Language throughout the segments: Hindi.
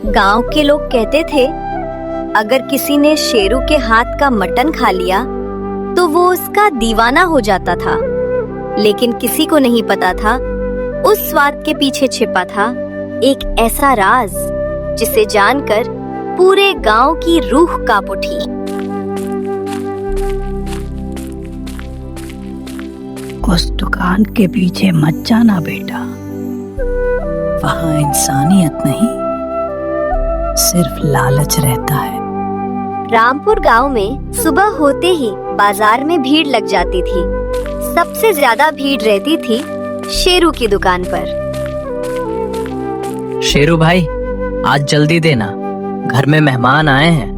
गांव के लोग कहते थे, अगर किसी ने शेरू के हाथ का मटन खा लिया तो वो उसका दीवाना हो जाता था। लेकिन किसी को नहीं पता था उस स्वाद के पीछे छिपा था एक ऐसा राज जिसे जानकर पूरे गांव की रूह कांप उठी। उस दुकान के पीछे मत जाना बेटा, वहां इंसानियत नहीं सिर्फ लालच रहता है। रामपुर गांव में सुबह होते ही बाजार में भीड़ लग जाती थी। सबसे ज्यादा भीड़ रहती थी शेरू की दुकान पर। शेरू भाई, आज जल्दी देना, घर में मेहमान आए हैं।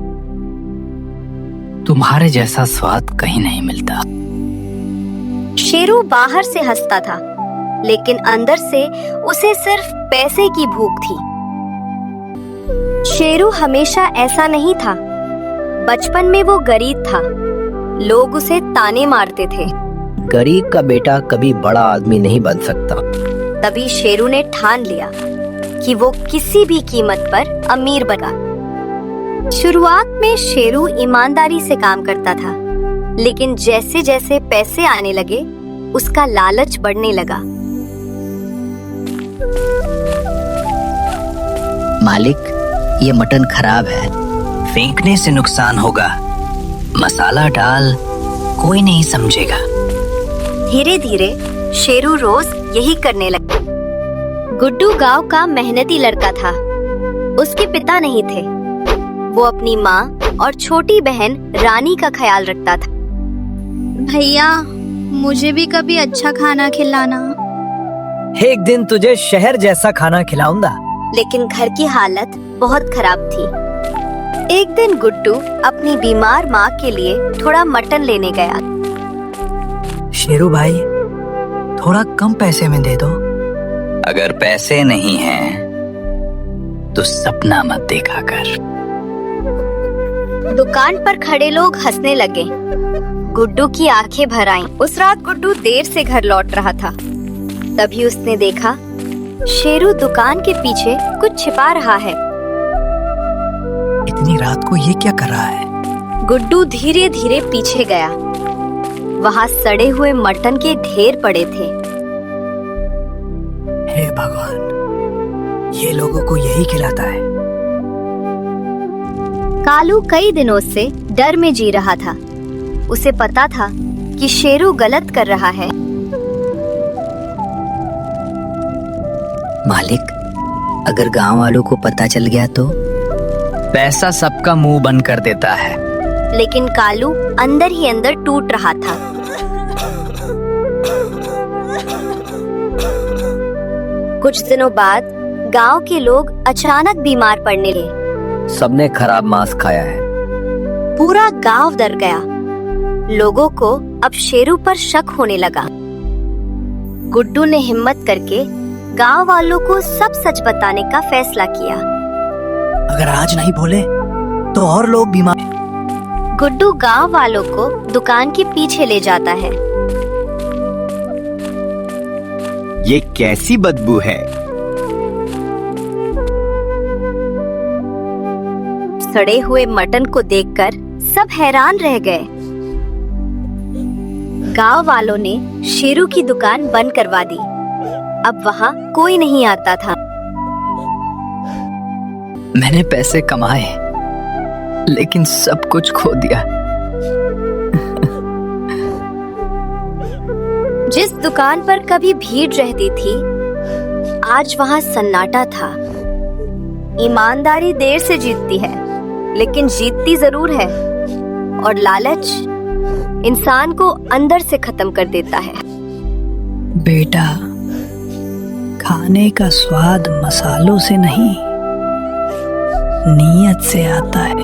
तुम्हारे जैसा स्वाद कहीं नहीं मिलता। शेरू बाहर से हंसता था, लेकिन अंदर से उसे सिर्फ पैसे की भूख थी। शेरू हमेशा ऐसा नहीं था। बचपन में वो गरीब था। लोग उसे ताने मारते थे। गरीब का बेटा कभी बड़ा आदमी नहीं बन सकता। तभी शेरू ने ठान लिया कि वो किसी भी कीमत पर अमीर बना। शुरुआत में शेरू ईमानदारी से काम करता था, लेकिन जैसे जैसे पैसे आने लगे उसका लालच बढ़ने लगा। मालिक, ये मटन खराब है, फेंकने से नुकसान होगा। मसाला डाल, कोई नहीं समझेगा। धीरे धीरे शेरू रोज यही करने लगा। गुड्डू गांव का मेहनती लड़का था। उसके पिता नहीं थे। वो अपनी माँ और छोटी बहन रानी का ख्याल रखता था। भैया, मुझे भी कभी अच्छा खाना खिलाना। एक दिन तुझे शहर जैसा खाना खिलाऊंगा। लेकिन घर की हालत बहुत खराब थी। एक दिन गुड्डू अपनी बीमार माँ के लिए थोड़ा मटन लेने गया। शेरू भाई, थोड़ा कम पैसे में दे दो। अगर पैसे नहीं हैं, तो सपना मत देखा कर। दुकान पर खड़े लोग हंसने लगे। गुड्डू की आंखें भर आईं। उस रात गुड्डू देर से घर लौट रहा था। तभी उसने देखा शेरू दुकान के पीछे कुछ छिपा रहा है। इतनी रात को ये क्या कर रहा है? गुड्डू धीरे धीरे पीछे गया। वहाँ सड़े हुए मटन के ढेर पड़े थे। हे भगवान, ये लोगों को यही खिलाता है। कालू कई दिनों से डर में जी रहा था। उसे पता था कि शेरू गलत कर रहा है। मालिक, अगर गांव वालों को पता चल गया तो? पैसा सबका मुंह बंद कर देता है। लेकिन कालू अंदर ही अंदर टूट रहा था। कुछ दिनों बाद गांव के लोग अचानक बीमार पड़ने लगे। सबने खराब मांस खाया है। पूरा गांव डर गया। लोगों को अब शेरू पर शक होने लगा। गुड्डू ने हिम्मत करके गांव वालों को सब सच बताने का फैसला किया। अगर आज नहीं बोले तो और लोग बीमार। गुड्डू गांव वालों को दुकान के पीछे ले जाता है। ये कैसी बदबू है? सड़े हुए मटन को देखकर सब हैरान रह गए। गांव वालों ने शेरू की दुकान बंद करवा दी। अब वहाँ कोई नहीं आता था। मैंने पैसे कमाए, लेकिन सब कुछ खो दिया। जिस दुकान पर कभी भीड़ रहती थी, आज वहाँ सन्नाटा था। ईमानदारी देर से जीतती है, लेकिन जीतती जरूर है। और लालच इंसान को अंदर से खत्म कर देता है। बेटा, खाने का स्वाद मसालों से नहीं, नीयत से आता है।